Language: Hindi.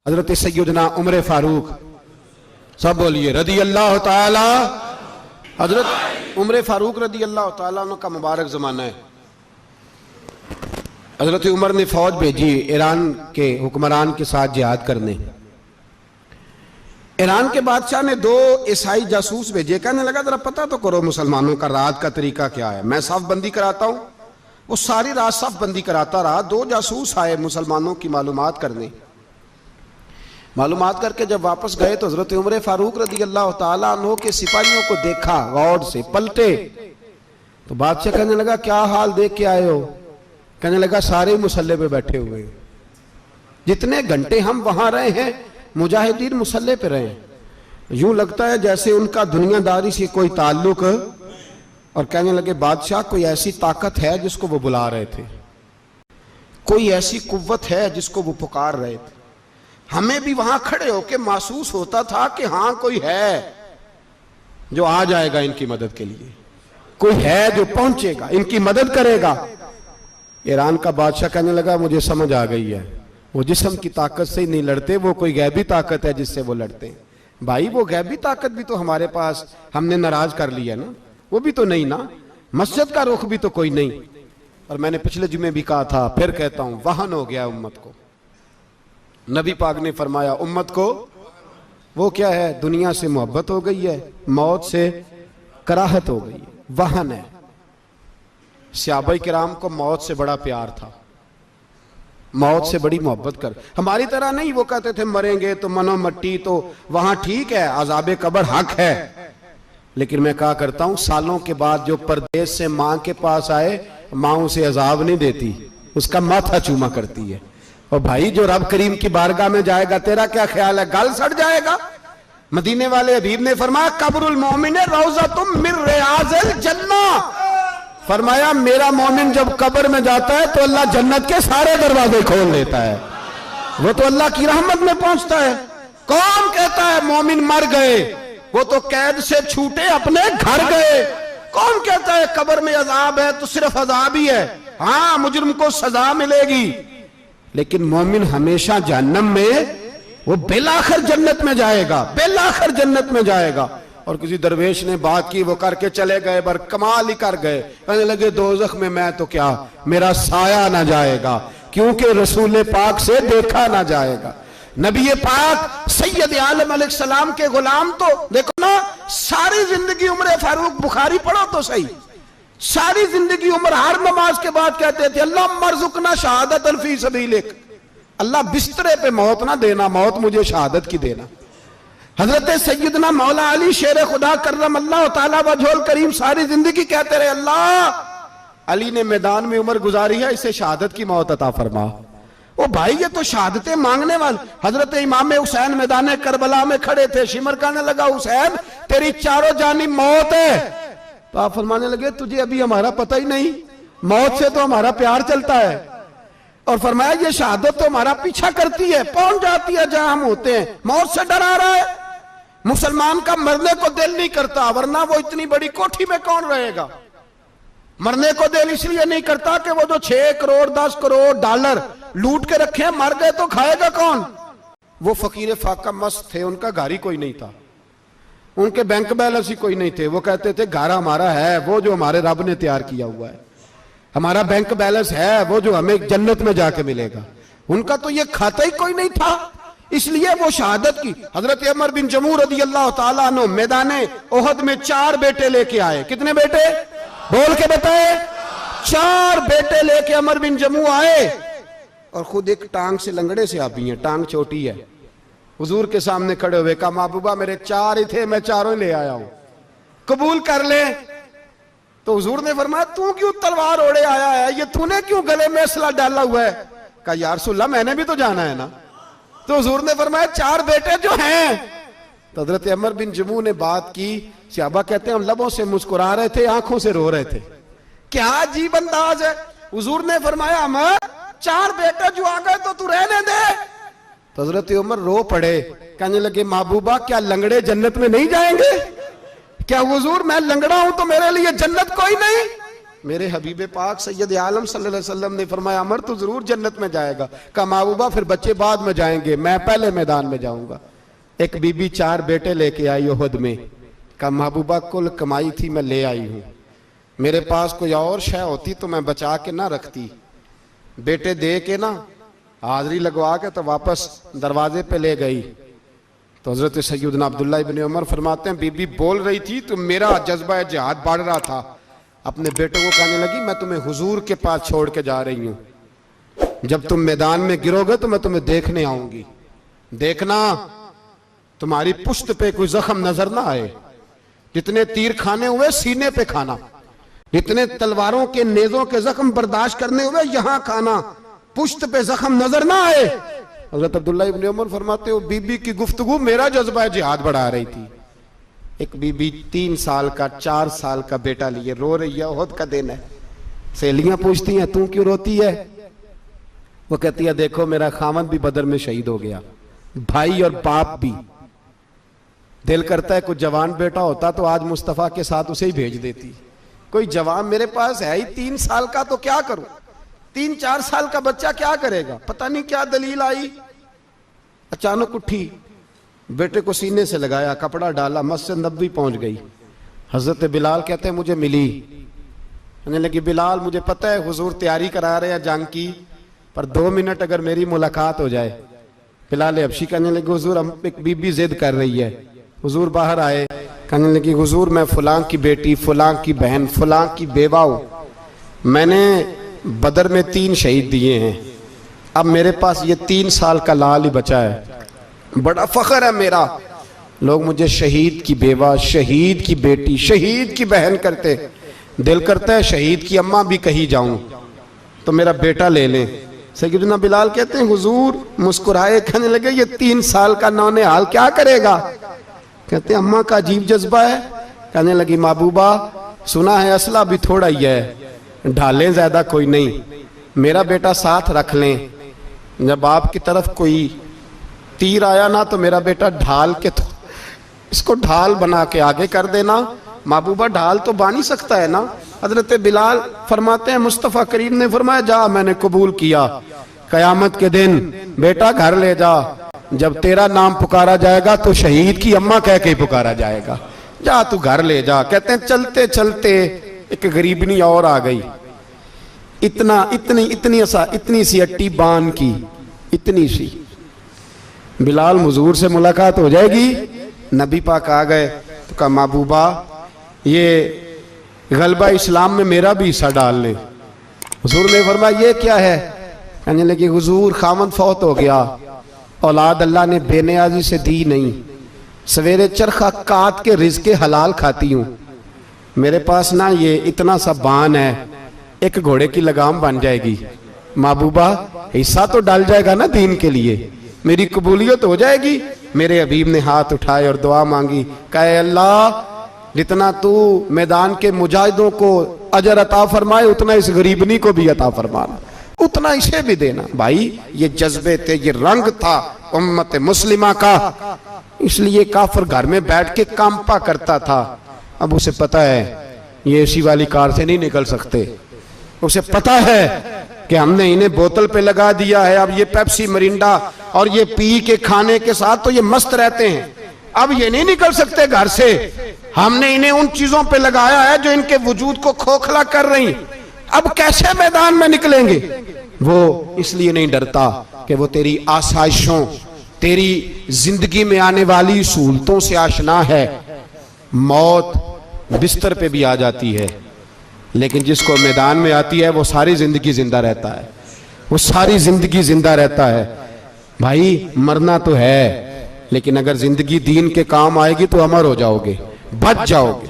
हजरत सैयदना उमर फारूक, सब बोलिए रदी अल्लाह ताला। हजरत उमर फारूक रदी अल्लाह ताला का मुबारक ज़माना है। हजरत उमर ने फौज भेजी ईरान के हुक्मरान के साथ जिहाद करने। ईरान के बादशाह ने 2 ईसाई जासूस भेजे, कहने लगा जरा पता तो करो मुसलमानों का रात का तरीका क्या है, मैं साफ बंदी कराता हूं। वो सारी रात साफ बंदी कराता रहा। 2 जासूस आए मुसलमानों की मालूमात करने। मालूमात करके जब वापस गए तो हजरत उमर फारूक रदी अल्लाह ताला अन्हु के सिपाहियों को देखा, गौर से पलटे तो बादशाह कहने लगा क्या हाल देख के आए हो? कहने लगा सारे मुसल्ले पे बैठे हुए, जितने घंटे हम वहां रहे हैं मुजाहिदीन मुसल्ले पे रहे, यूं लगता है जैसे उनका दुनियादारी से कोई ताल्लुक। और कहने लगे बादशाह कोई ऐसी ताकत है जिसको वो बुला रहे थे, कोई ऐसी कुव्वत है जिसको वो पुकार रहे थे। हमें भी वहां खड़े होकर महसूस होता था कि हाँ कोई है जो आ जाएगा इनकी मदद के लिए, कोई है जो पहुंचेगा इनकी मदद करेगा। ईरान का बादशाह कहने लगा मुझे समझ आ गई है, वो जिस्म की ताकत से ही नहीं लड़ते, वो कोई गैबी ताकत है जिससे वो लड़ते हैं। भाई वो गैबी ताकत भी तो हमारे पास हमने नाराज कर लिया ना, वो भी तो नहीं ना, मस्जिद का रुख भी तो कोई नहीं। और मैंने पिछले जुमे भी कहा था, फिर कहता हूं, वहन हो गया उम्मत को। नबी पाक ने फरमाया उम्मत को वो क्या है, दुनिया से मोहब्बत हो गई है, मौत से कराहत हो गई है, वहन है। सहाबाए किराम को मौत से बड़ा प्यार था, मौत से बड़ी मोहब्बत कर। हमारी तरह नहीं, वो कहते थे मरेंगे तो मनो मट्टी, तो वहां ठीक है, अज़ाबे कब्र हक है। लेकिन मैं कहा करता हूं सालों के बाद जो परदेश से मां के पास आए, मां उसे अजाब नहीं देती, उसका माथा चूमा करती है। और भाई जो रब करीम की बारगाह में जाएगा, तेरा क्या ख्याल है, गल सड़ जाएगा? मदीने वाले हबीब ने फरमाया कब्रुल मोमिन रौज़तुम मिन रियाज़िल जन्ना, फरमाया मेरा मोमिन जब कब्र में जाता है तो अल्लाह जन्नत के सारे दरवाजे खोल देता है, वो तो अल्लाह की रहमत में पहुंचता है। कौन कहता है मोमिन मर गए, वो तो कैद से छूटे अपने घर गए। कौन कहता है कब्र में अजाब है तो सिर्फ अजाब ही है, हाँ मुजरिम को सजा मिलेगी, लेकिन मोमिन हमेशा जहन्नम में, वो बेलाखिर जन्नत में जाएगा, बेलाखिर जन्नत में जाएगा। और किसी दरवेश ने बात की, वो करके चले गए, पर कमाल ही कर गए, कहने लगे दोज़ख में मैं तो क्या, मेरा साया ना जाएगा, क्योंकि रसूल पाक से देखा ना जाएगा। नबी पाक सैयद आलम अलैहिस्सलाम के गुलाम तो देखो ना, सारी जिंदगी उमर फारूक, बुखारी पढ़ो तो सही, सारी जिंदगी उम्र हर नमाज के बाद कहते थे अल्लाह मरजुकना शहादतन फी सबीलिक, अल्लाह बिस्तरे पे मौत ना देना, मौत मुझे शहादत की देना। हजरत सैयदना मौला अली शेर खुदा करम अल्लाह ताला वजहुल करीम सारी जिंदगी कहते रहे अल्लाह अली ने मैदान में उम्र गुजारी है, इसे शहादत की मौत अता फरमा। ओ भाई ये तो शहादतें मांगने वाले। हजरत इमाम हुसैन मैदान करबला में खड़े थे, शिमर कहने लगा हुसैन तेरी चारों जानी मौत है, तो आप फरमाने लगे तुझे अभी हमारा पता ही नहीं, मौत से तो हमारा प्यार चलता है। और फरमाया ये शहादत तो हमारा पीछा करती है, पहुंच जाती है जहां हम होते हैं, मौत से डरा रहा है। मुसलमान का मरने को दिल नहीं करता, वरना वो इतनी बड़ी कोठी में कौन रहेगा। मरने को दिल इसलिए नहीं करता कि वो जो 6 करोड़ 10 करोड़ डॉलर लूट के रखे, मर गए तो खाएगा कौन। वो फकीर फाका मस्त थे, उनका घर ही कोई नहीं था, उनके बैंक बैलेंस ही कोई नहीं थे। वो कहते थे घर हमारा है, वो जो हमारे रब ने तैयार किया हुआ है, हमारा बैंक बैलेंस है, वो जो हमें जन्नत में जाके मिलेगा। उनका तो ये खाता ही कोई नहीं था, इसलिए वो शहादत की। हजरत अमर बिन जमू रदी अल्लाह ताला अन्हु मैदाने ओहद में 4 बेटे लेके आए। कितने बेटे बोल के बताए? 4 बेटे लेके अमर बिन जमू आए, और खुद एक टांग से लंगड़े से आप ही हैं, टांग छोटी है। हुजूर के सामने खड़े हुए कहा महबूबा मेरे 4 ही थे, मैं 4 ही ले आया हूं, कबूल कर ले। तो हुजूर ने फरमाया तू क्यों तलवार ओढ़े आया है, ये तूने क्यों गले में असला डाला हुआ है? कहा या रसूलल्लाह मैंने भी तो जाना है ना। तो हुजूर ने फरमाया 4 बेटे जो हैं। तो हजरत अमर बिन जमू ने बात की, सहाबा कहते हैं हम लबों से मुस्कुरा रहे थे, आंखों से रो रहे थे, क्या अजीब अंदाज है। हुजूर ने फरमाया अमर 4 बेटे जो आ गए तो तू रहने दे। तो हजरत उमर रो पड़े, कहने लगे महबूबा क्या लंगड़े जन्नत में नहीं जाएंगे? क्या हुजूर मैं लंगड़ा हूं तो मेरे लिए जन्नत कोई नहीं? मेरे हबीब पाक सैयद आलम सल्लल्लाहु अलैहि वसल्लम ने फरमाया अमर तो जरूर जन्नत में जाएगा। कहा महबूबा फिर बच्चे बाद में जाएंगे, मैं पहले मैदान में जाऊंगा। एक बीबी 4 बेटे लेके आई उहद में। कहा महबूबा कुल कमाई थी मैं ले आई हूं, मेरे पास कोई और शय होती तो मैं बचा के ना रखती। बेटे दे के ना हाजिरी लगवा के तो वापस दरवाजे पे ले गई। तो हजरत सैयदना अब्दुल्ला इब्न उमर फरमाते हैं बीबी बोल रही थी तो मेरा जज्बा जिहाद बढ़ रहा था। अपने बेटों को कहने लगी मैं तुम्हें हुजूर के पास छोड़ के जा रही हूं, जब तुम मैदान में गिरोगे तो मैं तुम्हें देखने आऊंगी, देखना तुम्हारी पुश्त पे कोई जख्म नजर ना आए। जितने तीर खाने हुए सीने पे खाना, जितने तलवारों के नेजों के जख्म बर्दाश्त करने हुए यहां खाना, पुश्त पे जख्म नजर ना आए। हजरत अब्दुल्ला इब्न उमर फरमाते हो बीबी की गुफ्तगू मेरा जज्बा जिहाद बढ़ा रही थी। एक बीबी 3 साल का 4 साल का बेटा लिए रो रही है, ओहद का दिन है। सहेलियां पूछती हैं तू क्यों रोती है? वो कहती है देखो मेरा खामद भी बदर में शहीद हो गया, भाई और बाप भी। दिल करता है कोई जवान बेटा होता तो आज मुस्तफा के साथ उसे ही भेज देती। कोई जवान मेरे पास है ही 3 साल का तो क्या करूं, 3-4 साल का बच्चा क्या करेगा? पता नहीं क्या दलील आई, अचानक उठी, बेटे को सीने से लगाया, कपड़ा डाला, मस्जिद नबवी पहुंच गई। हजरत बिलाल कहते हैं मुझे मिली, कहने लगी बिलाल मुझे पता है हुजूर तैयारी करा रहे हैं जंग की, पर 2 मिनट अगर मेरी मुलाकात हो जाए। बिलाल हबशी कहने लगे हुजूर हम एक बीबी जिद कर रही है। हुजूर बाहर आए, कहने लगी हुजूर मैं फलां की बेटी, फलां की बहन, फलां की बेवा हूं, मैंने बदर में 3 शहीद दिए हैं, अब मेरे पास ये 3 साल का लाल ही बचा है, बड़ा फख्र है मेरा। लोग मुझे शहीद की बेवा, शहीद की बेटी, शहीद की बहन करते, दिल करता है शहीद की अम्मा भी कहीं जाऊं तो मेरा बेटा ले लें। सैयदना बिलाल कहते हैं हुजूर मुस्कुराए, कहने लगे ये 3 साल का नौने हाल क्या करेगा? कहते हैं अम्मा का अजीब जज्बा है। कहने लगी महबूबा सुना है असला भी थोड़ा ही है, ढालें ज्यादा कोई नहीं, मेरा बेटा साथ रख लें, जब आपकी तरफ कोई तीर आया ना तो मेरा बेटा ढाल के तो इसको ढाल बना के आगे कर देना। महबूबा ढाल तो बानी सकता है ना। हजरत बिलाल फरमाते हैं मुस्तफ़ा करीम ने फरमाया जा मैंने कबूल किया, कयामत के दिन बेटा घर ले जा, जब तेरा नाम पुकारा जाएगा तो शहीद की अम्मा कह के पुकारा जाएगा, जा तू घर ले जा। कहते हैं चलते चलते एक गरीबनी और आ गई, इतनी सी अट्टी बान की, इतनी सी। बिलाल हुजूर से मुलाकात हो जाएगी। नबी पाक आ गए तो कहा महबूबा ये गलबा इस्लाम में मेरा भी हिस्सा डाल ले। हुजूर ने फरमाया ये क्या है? कहने लगी हुजूर खामद फौत हो गया, औलाद अल्लाह ने बेनियाजी से दी नहीं, सवेरे चरखा काट के रिज़्क़े हलाल खाती हूँ, मेरे पास ना ये इतना सा बान है, एक घोड़े की लगाम बन जाएगी। महबूबा हिस्सा तो डाल जाएगा ना दीन के लिए, मेरी कबूलियत हो जाएगी। मेरे हबीब ने हाथ उठाए और दुआ मांगी, कहे अल्लाह जितना तू मैदान के मुजाहिदों को अजर अता फरमाए उतना इस गरीबनी को भी अता फरमाना, उतना इसे भी देना। भाई ये जज्बे थे, ये रंग था उम्मत मुस्लिमा का, इसलिए काफिर घर में बैठ के कांपा करता था। अब उसे पता है ये एसी वाली कार से नहीं निकल सकते, उसे पता है कि हमने इन्हें बोतल पे लगा दिया है, अब ये पेप्सी मरिंडा और ये पी के खाने के साथ तो ये मस्त रहते हैं, अब ये नहीं निकल सकते घर से, हमने इन्हें उन चीजों पे लगाया है जो इनके वजूद को खोखला कर रही, अब कैसे मैदान में निकलेंगे? वो इसलिए नहीं डरता कि वो तेरी आसाइशों, तेरी जिंदगी में आने वाली सहूलतों से आशना है। मौत बिस्तर पे भी आ जाती है, लेकिन जिसको मैदान में आती है वो सारी जिंदगी जिंदा रहता है, वो सारी जिंदगी जिंदा रहता है। भाई मरना तो है, लेकिन अगर जिंदगी दीन के काम आएगी तो अमर हो जाओगे, बच जाओगे।